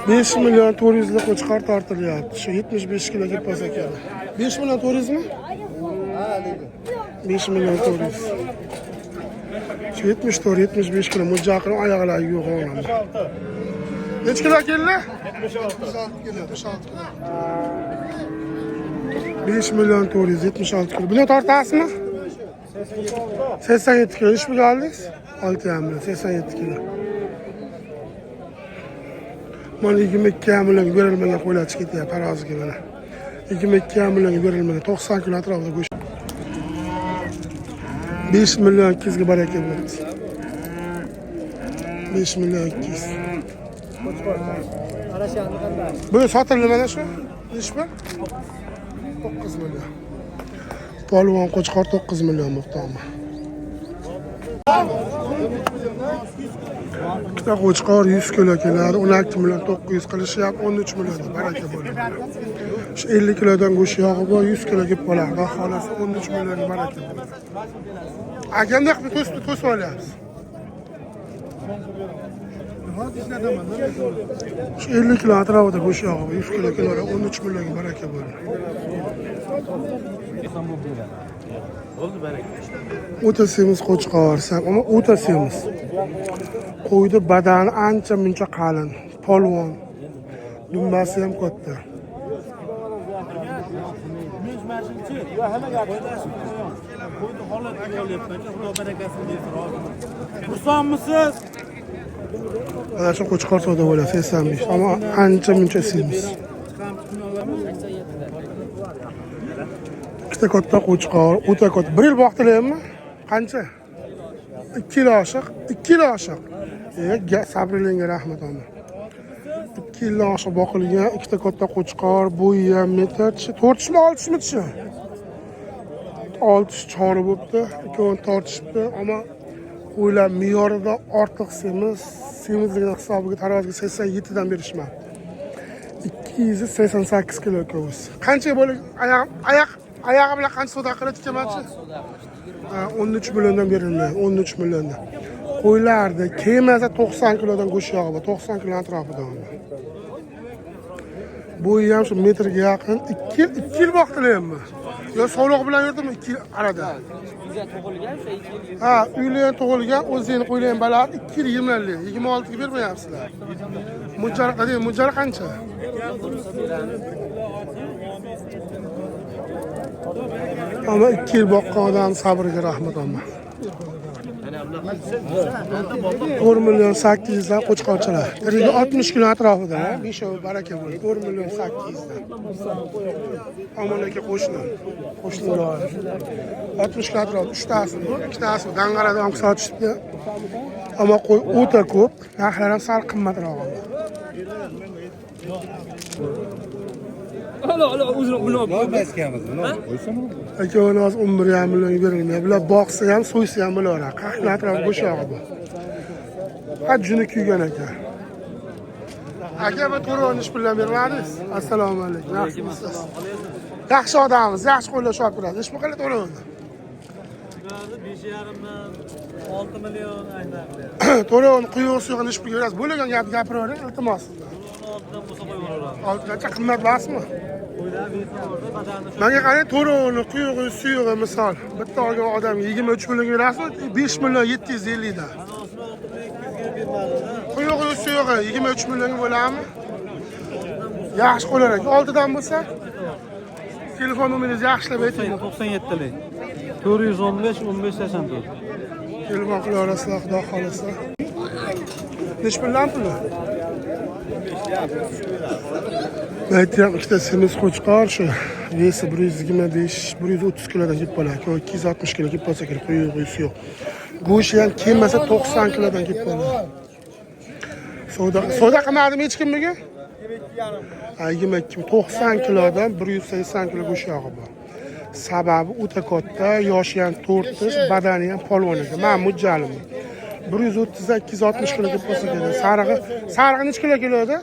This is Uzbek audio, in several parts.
5 milyon 400 lik qo'chqor tortilyapti. Shu 75 kilo kelib qolsa kerak. 5 milyon 400 mi? 5 milyon 400. Şu 74-75 kilo mo'ljal qilib oyoqlari yo'q o'g'lim. Necha kilo keldi? 76 kilo. 5 milyon 476 kilo. Buni tortasizmi? 87 kilo. Ish pulga oldingiz? 6,5 milyon 87 kilo. Mana 22 milyon berilmagan qo'ylar chiqib ketyapti taroziga mana. 22 milyon berilmagan 90 kilo atrofida go'sht. 5 milyon 200 ga baraka bo'ldi. 5 milyon 200. Bu sotildi mana shu. Ish pul 9 milyon. Polvon qo'chqor 9 milyon miqdorda. Bitta qo'chqor 100 kilo keladi, 12 milyon 900 qilishyapti, 13 milyon baraka bo'ladi. Shu 50 kilodan go'sht yog'i bor, 100 kilo kelib qoladi. Xudo xolasa 13 milyon baraka bo'ladi. Akamda to'sib olyapsiz. Shu 50 kilo atrofida go'sht yog'i bor, 100 kilo keladi, 13 milyon baraka bo'ladi. Oldu baraka. O'ta semiz qo'chqor, ammo o'ta semiz. Qo'ydi badani ancha muncha qalin, polvon. Dumbasi ham katta. Xursandmisiz? Ana shu qo'chqor savdo bo'ladi 85, ammo ancha muncha semiz. Ikkita katta qo'chqor, o'ta katta. 1 yil boqdilarmi? Qancha? 2 yil oshiq, 2 yil oshiq. Sabringizga rahmat ona. 2 yil oshiq boqilgan ikkita katta qo'chqor, bo'yi ham metr, 4'mi 6'mi tishi? 6 chori bo'libdi, ikkovini tortishibdi, ammo qo'ylar me'yoridan ortiq semiz, semizligini hisobiga taroziga 87 dan berishmadi. 288 kilo ko'z. Qancha bo'lib oyog'i bilan qancha savdo qiladi ekanmanchi? 13 milliondan beriladi, 13 milliondan. Qo'ylarda kemasi 90 kilodan go'sht yog'i bor, 90 kilo atrofida. Bo'yi ham shu metrga yaqin, 2 yil boqdilarmi? Yo sog'liq bilan yurdimi 2 yil arada? Uyga tug'ilgan o'sha 2 yil. Ha, uylar tug'ilgan, o'zingni qo'ygan balar 2 yil yemlanli, 26 ga bermayapsizlar. Mujal qancha? Ama 2 yil boqqan odam sabriga rahmat olma. 4 milyon 800 dan qo'chqorchalar. 60 kilo atrofida, 5 baraka bo'ldi. 4 milyon 800 dan. Amon aka qo'shnilar. 60 kilo atrofida 3 tasi, 2 tasi dang'aradan sotishibdi. Ammo qo'y o'ta ko'p, narxlar ham sal qimmatroq. O'zini bilib qo'ymaskamiz, qo'ysam. Akavani hozir 11,5 million berilmaydi. Bular boqsa ham, so'ysa ham bo'laveradi. Qahlar atrofida go'sht yog'i bor. Hajjini kuygan aka. Aka bir to'roni ish bilan bermadingiz. Assalomu alaykum. Yaxshimisiz? Yaxshi odammiz, yaxshi qo'llashib turadi. Ish qilib to'roni. 5,5 dan 6 million aynan. To'roni quyuq suygan ish berasiz. Bo'lgan gapni gapiravering, iltimos. 6dan bo'lsa qo'yaveradi. 6gacha qimmat emasmi? Menga qarang, to'roni, quyug'i, suyug'i misol. Bitta olgan odam 23 million berasiz, 5 million 750 dan. Quyug'i, suyug'i 23 millionga bo'ladimi? Yaxshi qo'lar ekan. 6 dan bo'lsa, telefon nomeringizni yaxshilab ayting. 97lik. 415 15 84. Telefon qila olasizlar, xudo xolasa. Necha puldan puli? Aytayam, ikkita semiz qo'chqor shu. Vesi 125, 130 kilodan kelib qoladi. 260 kilo kelib qolsa kerak, quyuq yo'q. Go'shti ham kelmasa 90 kilodan kelib qoladi. Savdo qilmadimi hech kim bugun? 22, 90 kilodan 180 kilo go'sht yog'i bor. Sababi o'ta katta, yoshi ham 4, badani ham polvon ekan. Men mujjaliman. 130 dan 260 kilo kelib qolsa kerak. Sarig'i necha kilo keladi?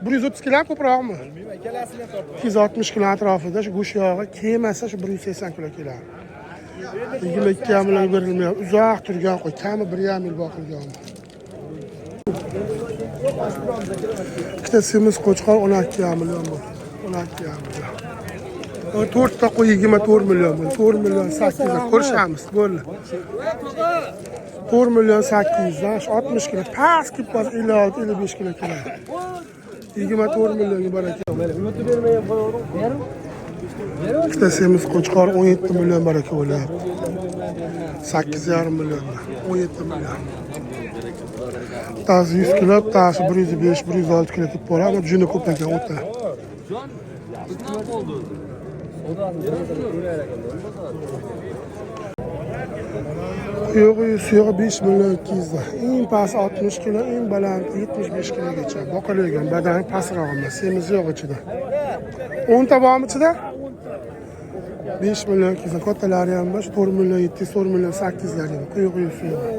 130 kilo ko'proqmi? 260 kilo atrofida shu go'sht yog'i kelmasa shu 180 kilo keladi. 22 million berilmayapti. Uzoq turgan qo'y, kami 1,5 yil boqilgan. İşte semiz qo'chqor 12,5 million bu. 12,5 million. 4 ta qo'y 24 million bu. 4 million 800 dan ko'rishamiz. Bo'ldi. 4 million 800 dan 60 kilo. Past kipaz 56-55 kilo keladi. 24 millionga baraka. İşte semiz qo'chqor 17 million baraka bo'lyapti. 8,5 million. 17 million. Taz 100 kilo, taz 105, 106 kilo deb bo'ladi, ama juni ko'p ekan o'ta. Yo'q, suyog'i 5 million 200 dan. Eng past 60 kilo, eng baland 75 kilogacha. Boqilgan, badani pastroq emas, semiz yo'q ichida. 10 ta bormi ichida? 5 million 200 dan. Kattalari ham bor, 4 million 700, 4 million 800 lar ham. Quyi suyog'i.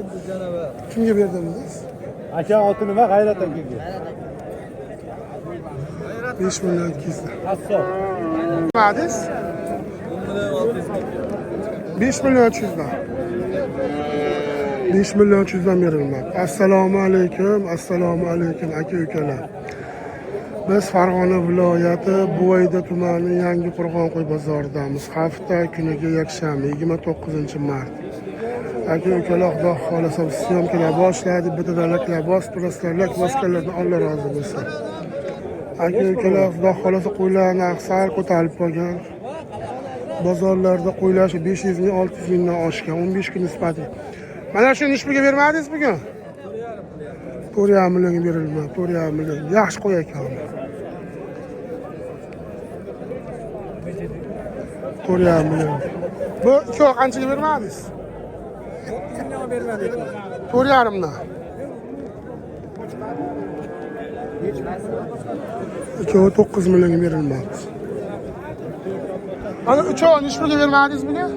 Kimga berdingiz? Aka oti nima? G'ayrat akaga. 5 million 200 dan. Assoq. Madis? 5 million 300 dan. 5 million 300 dan berilmoqda. Assalomu alaykum, aka ukalar. Biz Farg'ona viloyati Buvayda tumani Yangi Qo'rg'onqo'y bozoridamiz. Hafta kuniga yakshanba 29-mart. Aka ukalar, Xudo xolasa syomkalar boshladi, bitadaliklar bostiraslarlar, bosganlardan Alloh rozi bo'lsin. Aka ukalar, Xudo xolasa qo'ylar narxi sal ko'tarilib qolgan. Bozorlarda qo'ylar 500 ming, 600 mingdan oshgan, 15 kun nisbati. Mana shu nishbiga bermadingiz bugun? 4,5 millionga berilmoqda, 4,5 million. Yaxshi qo'y ekan. 4,5 million. Bu ikki qanchaga bermadingiz? 4,5 dan. İkkovi 9 millionga berilmoqda. Ana uchoq nishbiga bermadingiz bugun?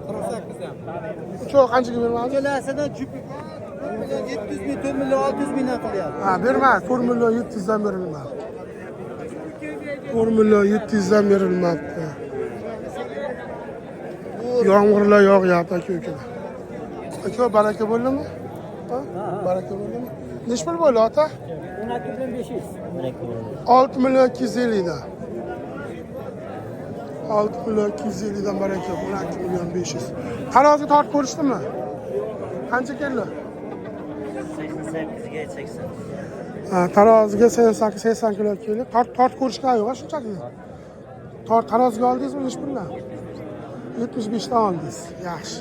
48 ham. Uchoq qanchaga bermadingiz? Ikkalasidan jupik 700 ming, 4 million 600 mingdan qilyapti. Ha, bermadi. 4 million 700 dan berilmoqda. 4 million 700 dan berilmoqda. Yomg'irlar yog'yapti aka-ukalar. Aka, baraka bo'ldimi? Ha? Baraka bo'ldimi? Necha pul bo'ldi ota? 12,500. 6 million 250 dan. 6 million 250 dan baraka, 12 million 500. Taroziga tortib ko'rishdimi? Qancha keldi? 88 ga 80. Ha, taroziga 80 kilo keldi. Tortib ko'rishga yo'q, shunchaki. Taroziga oldingizmi necha puldan? 75 dan oldingiz. Yaxshi.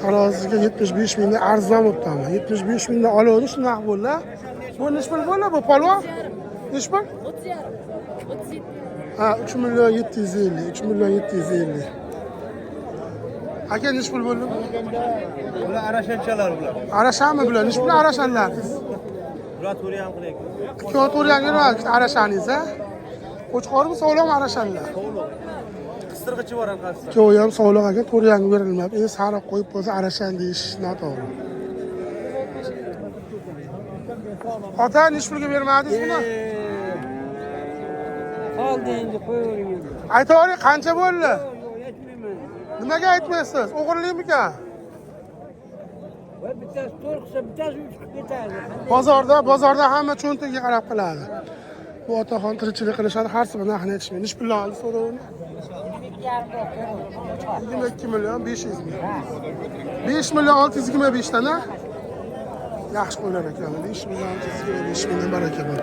Taroziga 75 mingdan arzon o'tdimi? 75 mingdan oladi, shunaqa bo'ldi. Bu necha pul bo'ldi bu polvon? Necha pul? 37. Ha, 3 million 750, 3 million 750. Aka necha pul bo'ldi bu? Bular arashanchalar bular. Arashanmi bular? Necha pul arashanlaringiz? Bular to'ri ham qilyapti. Ikki to'rgan beradi arashaningiz, ha? Qo'chqormi, sog'lom arashanlar? Qistirg'ichi bor ham qasdi. Ikkovi ham sog'lom ekan, to'rgan berilmayapti. Endi sariq qo'yib qo'ysa arashan deyish noto'g'ri. Ota necha pulga bermadingiz buni? Qoldi endi qo'yavering endi. Aytavering, qancha bo'ldi? Aytmayman. Nimaga aytmaysiz? O'g'irlikmikan? Va bittasi to'rt qilsa, bittasi 3 qilib ketadi. Bozorda hamma cho'ntagiga qarab qiladi. Bu otaxon tirikchilik qilishadi, har sir narxini aytishmaydi. Necha pul oldi so'rovini? 22 million 500 ming. 5 million 625 dan, ha? Yaxshi qo'ylar ekan. 5 million 625 mingdan baraka bor.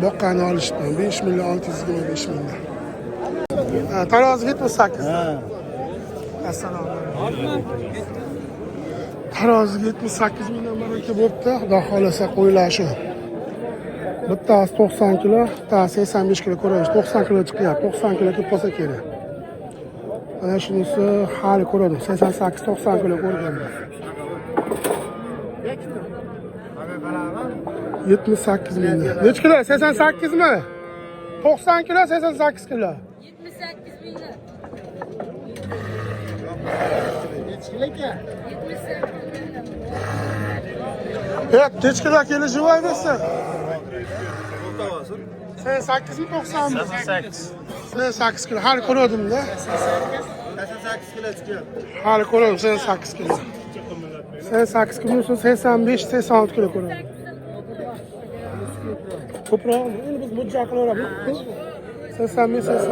Boqqani olishdi. 5 million 625 mingdan. Ha, tarozi 78. Ha. Assalomu alaykum. Tarozi 78 mingdan baraka bo'pti. Xudo xolasa qo'ylar shu. Bittasi 90 kilo, bittasi 85 kilo ko'ramiz. 90 kilo chiqyapti. 90 kilo kelib qolsa kerak. Mana shunisi hali ko'radim. 88-90 kilo ko'rganman. 78 mingdan. Necha kilo? 88 mi? 90 kilo, 88 kilo. 78 minglar. Evet, necha kilo kelishi voy bersin. 88 mi 90 mi? 88. 88 kilo. Hali ko'radim-da. 88 kilo chiqyapti. Hali ko'radim 88 kilo. 88 kilo, 85, 86 kilo ko'radi. Ko'proq. Endi biz budjet qilaveramiz. 85, 86.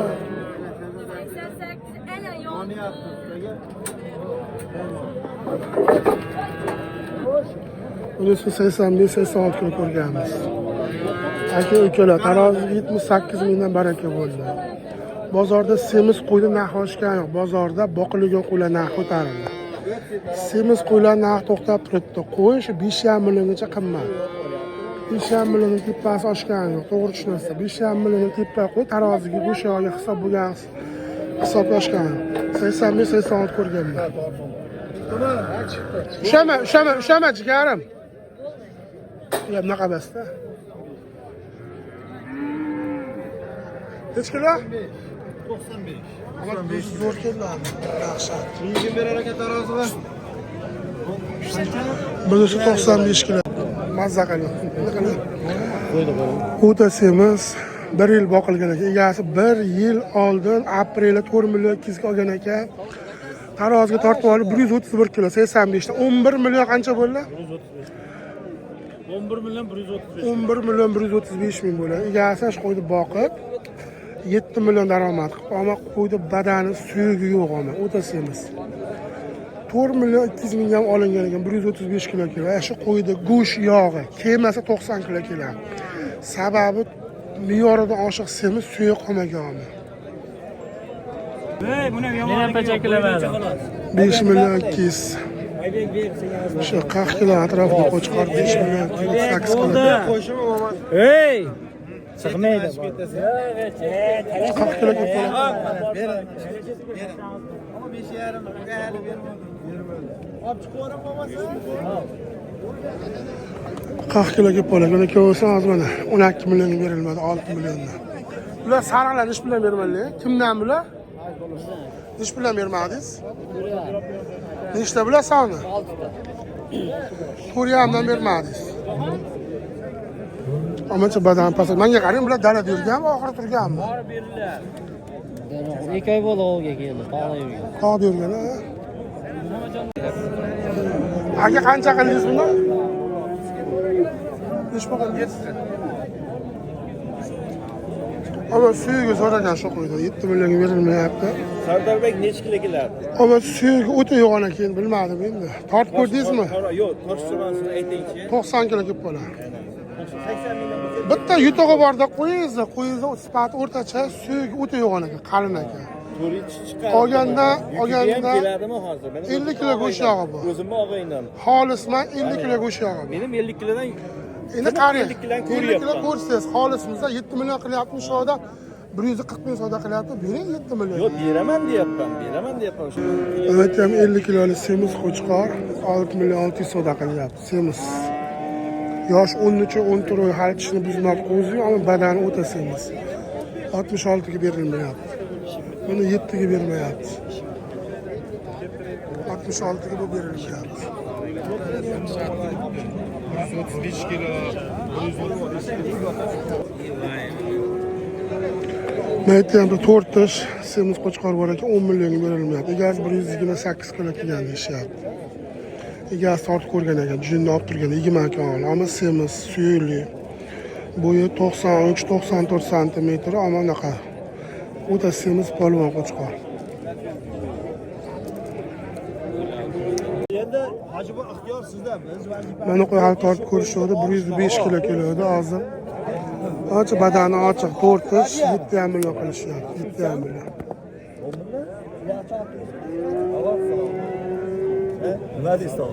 88 ana yo'q. Bunisi 85, 86 kilo ko'rganmiz. Aka ukalar, taroziga 78 mingdan baraka bo'ldi. Bozorda semiz qo'yni narxi oshgani yo'q. Bozorda boqilgan qo'ylar narxi ko'tarildi. Semiz qo'ylar narxi to'xtab turibdi. Qo'y shu 5,5 milliongacha qimmat. 5,5 millionning tepasi oshgani yo'q. To'g'ri tushunasiz. 5,5 millionning tepa qo'y taroziga go'shog'iga hisob bo'lgan hisoblashgan. 85, 86 ko'rganman. Ushama jigarim. Ya bunaqa emasda. Necha kilo? 95. Ama biz zo'r keladi. Yaxshi. 2000 berar aka tarozi bor. Bunisi 95 kilo. Mazza qiladi. O'ta semiz 1 yil boqilgan ekan. Egasi 1 yil oldin aprelda 4 million 200 ga olgan ekan. Taroziga tortib olib 131 kilo 85 ta. 11 million qancha bo'ldi? 11 million 135. 11 million 135 ming bo'ladi. Egasi shu qo'yni boqib 7 million daromad qilib, ammo qo'yda badani suyugi yo'q ama o'ta semiz. 4 million 200 ming ham olingan ekan, 135 kilo keladi. Shu qo'yda go'sht yog'i kelmasa 90 kilo keladi. Sababi me'yoridan oshiq semiz suyuq qolmagan. Hey, buni yomon pachakilamadim. 5 million 200. Shu 40 kilo atrofida qo'chqor 5 million 8 kilo. Hey! Chiqmaydi. 40 kilo keladi. Ama 5,5 ga hali bermadi. Olib chiqib yuboram bo'lmasa. 40 kilo kelib qoladi. Mana ikkovsi hozir mana 12 millionga berilmadi, 6 milliondan. Bular sariqlar ish bilan bermadilar. Kimdan bular? Ish bilan bermadingiz? Nechta bular soni? 6 ta. Ko'ryamdan bermadingiz. Amacha badan pasat. Menga qarang, bular dalada yurganmi, oxiri turganmi? Bor beriladi. 2 oy bo'ldi ovga keldi, tog'da yurgan. Tog'da yurgan, ha? Aka qancha qildingiz buni? Ish bo'lgan 7 ta. Ama suyugi so'ragan shu qo'ydi. 7 millionga berilmayapti. Sardorbek necha kilo keladi? Ama suyugi o'ta yo'g'on ekan, bilmadim endi. Tortib ko'rdingizmi? Yo'q, tortishtirmasini aytingchi. 90 kilo kelib qoladi. 80 mingdan Bitta yutug'i borda qo'yingizda, sifati o'rtacha, suyugi o'ta yo'g'on ekan, qalin ekan. Olganda keladimi hozir? 50 kilo go'sht yog'i bu. O'zimni og'ayimdan. Xolisman 50 kilo go'sht yog'i bu. Menim 50 kilodan Endi qarang, 50 kilodan 50 kilo ko'ryapman. ko'rsangiz, xolismizda 7 million qilyapmiz shu odam. 140 ming savdo qilyapti, bering 7 million. Yo'q, beraman deyapman. Albatta ham 50 kilolik semiz qo'chqor 6 million 600 savdo qilyapti. Semiz. Yosh 13-14 oy hali tishini buzmab qo'ydi, ammo badani o'ta semiz. 66 ga berilmayapti. Buni 7 ga bermayapti. 66 ga bu berilmayapti. 135 kilo. Maytdan bir 4 tish semiz qo'chqor bor ekan, 10 millionga berilmayapti. Egasi 128 kilo kelgan deyishyapti. Egasi tortib ko'rgan ekan, jinni olib turgan 20 kilo, ammo semiz, suyukli. Bo'yi 93-94 sm, ammo unaqa o'ta semiz polvon qo'chqor. Endi Hoji bu ixtiyor sizda. Biz vazifa. Mana qo'y hali tortib ko'rishdi, 105 kilo keladi hozir. Ancha badani ochiq, 4 tish 7,5 million qilishyapti, 7,5 million. Vladiston.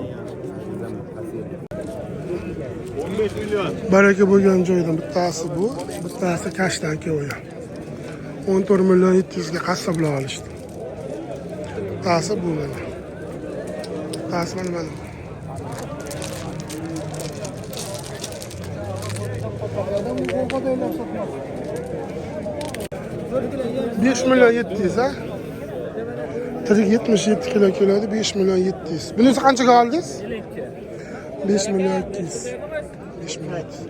15 million. Baraka bo'lgan joydan bittasi bu, bittasi kashdan kelgan. 14 million 700 ga qassoblab olishdi. Bittasi bu mana. Bittasi mana. 5 million 700 ha? Tirik 77 kilo keladi, 5 million 700. Bunisi qanchaga oldingiz? 5 million 200. 5 million 200.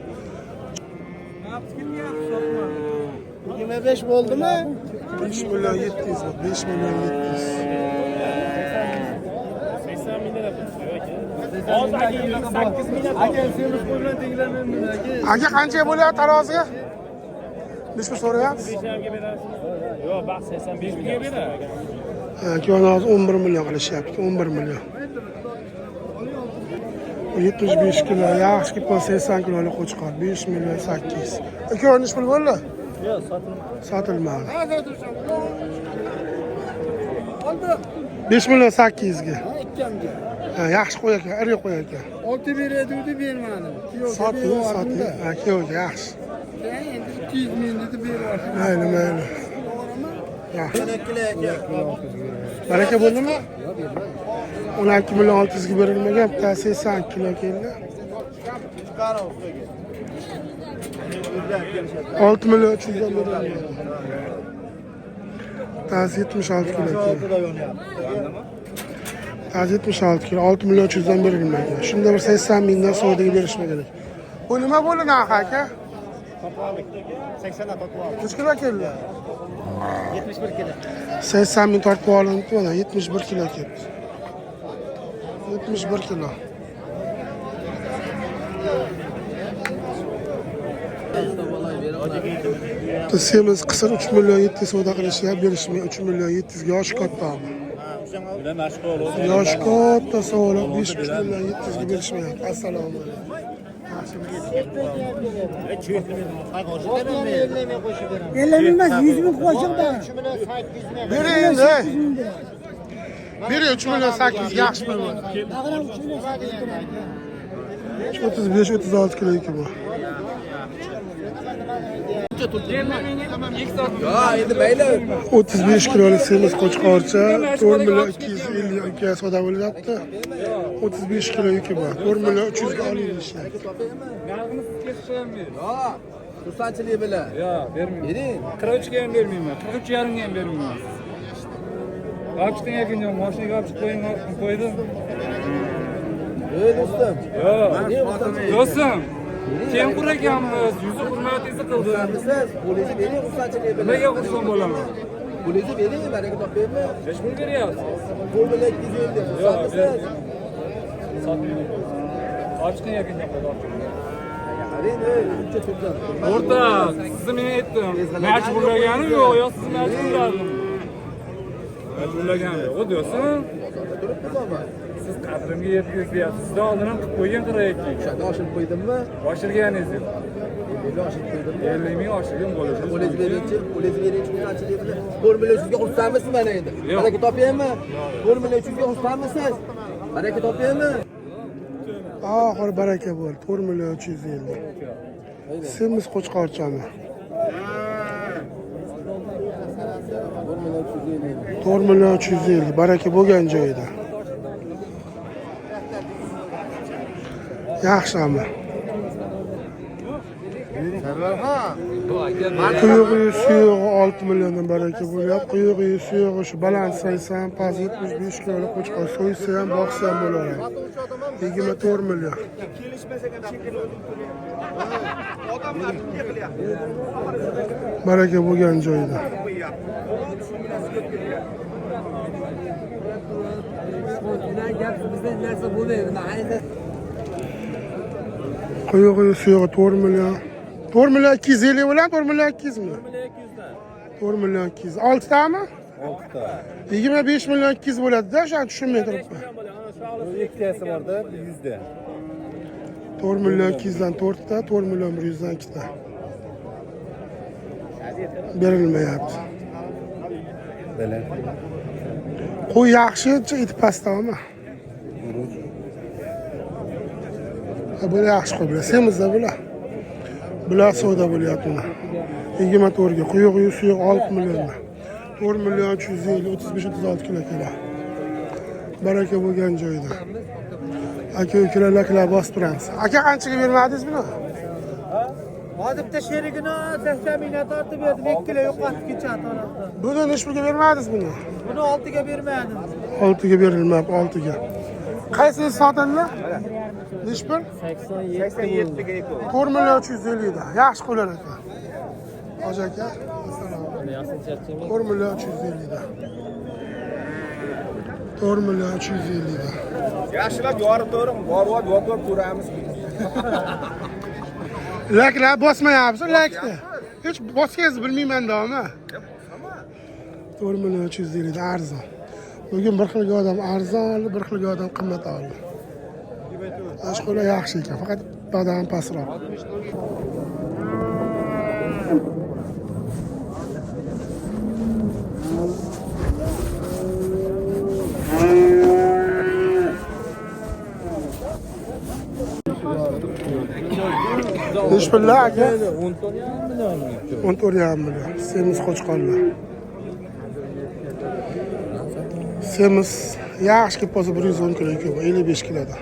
25 bo'ldimi? 5 million 700 bor, 5 million 700. 80 mingdan Aka qanchaga bo'lyapti taroziga? Nechta so'rayapsiz? Yo'q, bak 85 mingga beradi. Keyin hozir 11 million qilishyapti, 11 million. 75 kilo, yaxshi kelib 80 kilolik qo'chqor, 5 million 800. Aka, nech pul bo'ldi? Yo'q, sotilmadi. Sotilmadi. 5 million 800 ga. Ha, yaxshi qo'y ekan, iri qo'y ekan. 6 beradi bermadim. Soting. Ha, kuyovga yaxshi. Endi 200 ming dedi beryapti. Mayli. Yaxshi. Baraka bo'ldimi? 12 million 600 ga berilmagan, bitta 80 kilo keldi. 6 million 300 ga berilmagan. Bittasi 76 kilo keldi. 76 kilo, 6 million 300 dan berilmagan. Shunda bir 80 mingdan savdoga berishmagan. Bu nima bo'ldi narxi aka? 80 dan topib oldim. Necha kilo keldi? 71 kilo. 80 ming tortib olindi, mana 71 kilo keldi. 71 kilo. Semiz qisir 3 million 700 savdo qilishyapti, berishmay 3 million 700 ga yoshi katta. Bilan mashg'ul bo'ldi. Yoshi katta savdo 5 million 700 ga berishmayapti. Assalomu alaykum. Ellenmez 100 bin koşukda. Biri endi. Biri 3 million 800 yaxshi pul bo'ldi. 35-36 kilo ekan bu. Ya endi mayli. 35 kilolik semiz qo'chqorcha 4 million 250 ga savdo bo'lyapti. 35 kilo yuki bor. 4 million 300 ga olinishdi. Ha, xursandchilik bilan. Yo'q, bermayman. Bering. 43 ga ham bermayman. 43 yarimga ham bermayman. Olib ekan, mashinaga olib chiqib qo'ydim. Ey do'stim. Yo'q. Do'stim. Kim quraganmiz? Yuzi hurmatingizni qildi. Siz qo'lingizni bering xursandchilik bilan. Nimaga xursand bo'laman? Qo'lingizni bering, baraka topaymi? Hech pul beryapsiz. Qo'l bilan 250. Xursandsiz? Sotmayman. Olib chiqing ekan. Qarang, uncha turdan. O'rta, sizni men aytdim. Majburlaganim yo'q, yo sizni majburladim. Majburlaganim yo'q, do'stim. Turibmiz ama. Siz qadrimga yetkazayapsiz. Sizdan oldin ham qilib qo'ygan qirayki. O'shanda oshirib qo'ydimmi? Oshirganingiz yo'q. Endi oshirib qo'ydimmi? 50 ming oshirgan bo'lishi. Qo'lingizni beringchi, xursandchilik bilan. 4 million 300 ga xursandmisiz mana endi? Yo'q. Baraka topaymi? 4 million 300 ga xursandmisiz? Baraka topaymi? Oxir baraka bo'ldi. 4 million 350. Semiz qo'chqorchami? 4 million 350 baraka bo'lgan joyida. Yaxshi ama. Quyug'i suyug'i 6 milliondan baraka bo'lyapti. Quyug'i suyug'i shu baland saysan, past 75 kilolik qo'chqor so'ysa ham, boqsa ham bo'laveradi. 24 million. Baraka bo'lgan joyida. Quyug'i suyug'i 4 million. 4 million 250 bilan 4 million 200 mi? 4 million 200. 6 tami? 6 ta. 25 million 200 bo'ladi-da, o'shani tushunmay turibman. Ikkitasi bor-da, 100 da. 4 million 200 dan 4 ta, 4 million 100 dan 2 ta. Berilmayapti. Bele. Qo'y yaxshi, it pastdami? Bular yaxshi qo'y bular. Semizda bular. Bular savdo bo'lyapti mana. 24 ga quyug'i suyuq 6 million. 4 million 350, 35-36 kilo keladi. Baraka bo'lgan joyda. Aka ukalar bosib turamiz. Aka qanchaga bermadingiz buni? Hozir bitta sherigini 80 mingdan tortib berdim. 2 kilo yo'qotib ketgan tarafda. Buni nech pulga bermadingiz buni? Buni 6 ga bermadim. 6 ga berilmabdi, 6 ga. Qaysi sotildi? Nech pul? 87 ga eko. 4 million 350 da. Yaxshi qo'ylar ekan. Hoji aka, assalomu alaykum. 4 million 350 da. 4 million 350 da. Yaxshilab yorib turing, borib yopib ko'ramiz. Laklar bosmayapsiz, lakni. Hech bosgangizni bilmayman-da, ama. 4 million 350 arzon. Bugün bir xilga odam arzon oldi, bir xilga odam qimmat oldi. Ashqo'la yaxshi ekan, faqat badam pastroq. Neç pilla aka? 14,5 million. Semiz qo'chqonlar. Semiz yaxshi kelib qolsa 110 kilo ekan, 55 kiloda.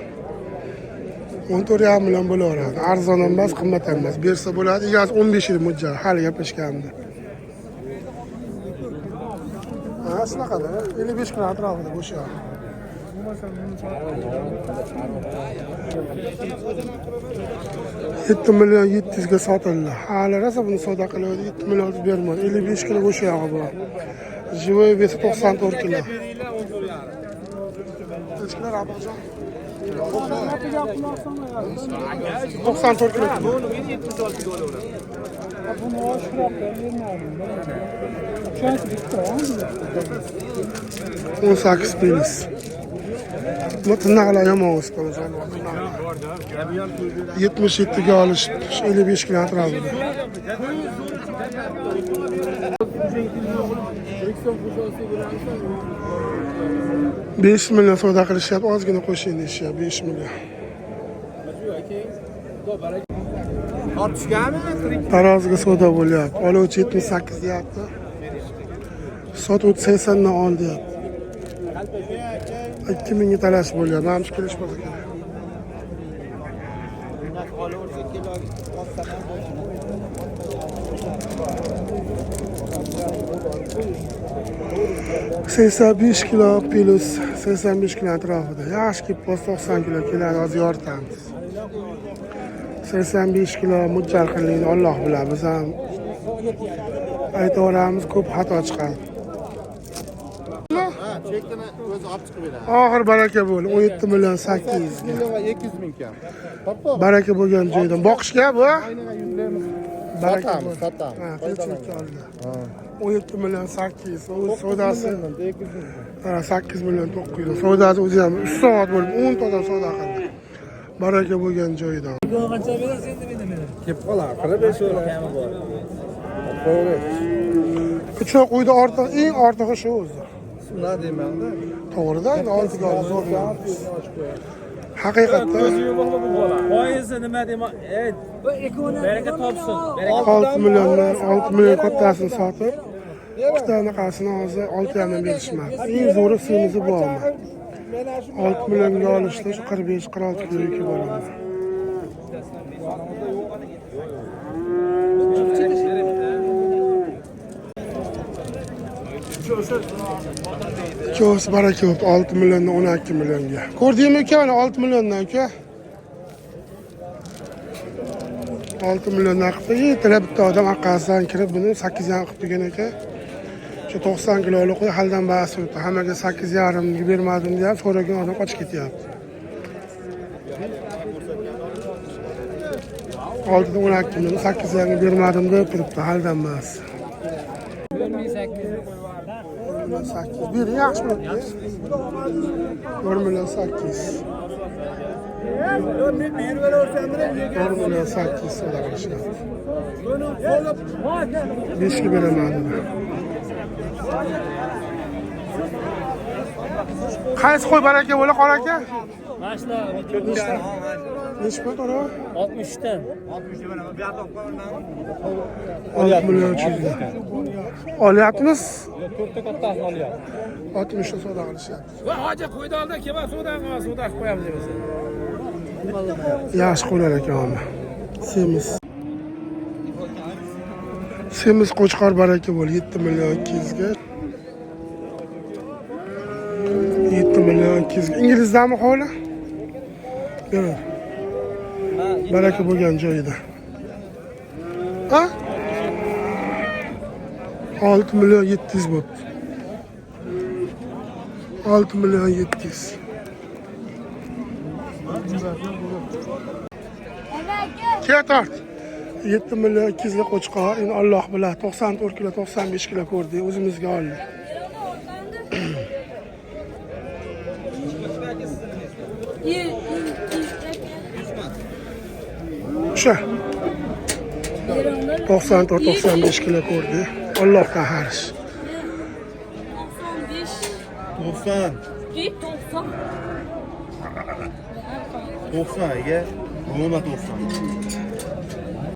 14,5 million bo'laveradi. Arzon emas, qimmat emas. Bersa bo'ladi. Egasi 15 yil mo'ljal. Hali gaplashganimda. Ha, shunaqada. 55 kilo atrofida bo'sha. 7 million 700 ga sotildi. Hali rosa buni savdo qiladi. 7 million bermadi. 55 kilo o'sha yog'i bor. Живой вес 94 kilo. Tesklar abajon. 94 kilo. Bunu oshroq bermadim. 18 pilis. Mutnaqlar yomon o'sgan. 77 ga olish 55 kilo atrofida. $5 million savdo qilishyapti, ozgina qo'shing deyishyapti, 5 million. Taroziga savdo bo'lyapti. Oluvchi 78 deyapti. Sotuvchi 80 dan ol deyapti. 2000 ga talash bo'lyapti. Mana shu kelish bo'lsa kerak. $85 kilo plus 85 kilo atrofida. Yaxshi kelib qolsa 90 kilo keladi, hozir yoritamiz. 85 kilo mo'ljal qilingan, Alloh biladi. Biz ham aytaveramiz, ko'p xato chiqadi. Chekini o'zi olib chiqib beradi. Oxir baraka bo'ldi. 17 million 800 ga. 200 ming kam. Baraka bo'lgan joydan boqishga bu. Sotamiz, sotamiz. Ha, tinchlikka oldi. 17 million 800. O'z savdosi 8 million 900. Savdosi o'zi ham 3 soat bo'lib 10 tadan savdo qildi. Baraka bo'lgan joydan. Qancha berasiz endi meni? Kelib qolar, qilib berishlar. Kuchok uyda ortiq, eng ortig'i shu o'zi. Shuna deymanda. To'g'rida, endi oltiga zo'r. Haqiqatda Foizi nima deyman? Baraka topsin. 6 million kattasini sotib, ikkita anaqasini hozir 6,5 dan berishmadi. Eng zo'ri semizi bormi? 6 millionga olishda 45-46 kiloga bo'ladi. Ikkovsi baraka bo'libdi, 6 milliondan 12 millionga. Ko'rdingmi uka, mana 6 milliondan uka. 6 milliondan qilib, yetirib bitta odam orqasidan kirib buni 8 dan qilib turgan ekan. Shu 90 kilolik qo'y haldan ba'si o'tdi. Hammaga 8,5 ga bermadim deb so'ragan odam qochib ketyapti. 6 dan 12 million, 8,5 ga bermadim deb turibdi, haldan ba'si. 8 bir yaxshi bo'libdi. 4 million 800. 4 million 800 so'rab qo'yishyapti. 5 ga beraman dedi. Qaysi qo'y baraka bo'la qora aka? Mana shular Nechi pul to'ra? 60 dan. 6 million 300 ga. Olyapmiz? 4 ta kattasini olyapti. 60 ta savdo qilishyapti. Va hojat qo'ydi oldi, kelma suvdan qo'yamiz deb. Yaxshi qo'ylar ekan. Semiz. Semiz qo'chqor baraka bo'l 7 million 200 ga. 7 million 200 ga. Inglizdanmi hovli? Yo'q. Baraka bo'lgan joyida. Ha? 6 million 700 bo'pti. 6 million 700. Ket art. 7 milyon 200'lik qo'chqor. Endi Alloh biladi. 94 kilo, 95 kilo ko'rdik. O'zimizga oldik. O'sha 94-95 kilo ko'rdik. Allohdan xarish. 95. 90. 90. 90 ega. 90.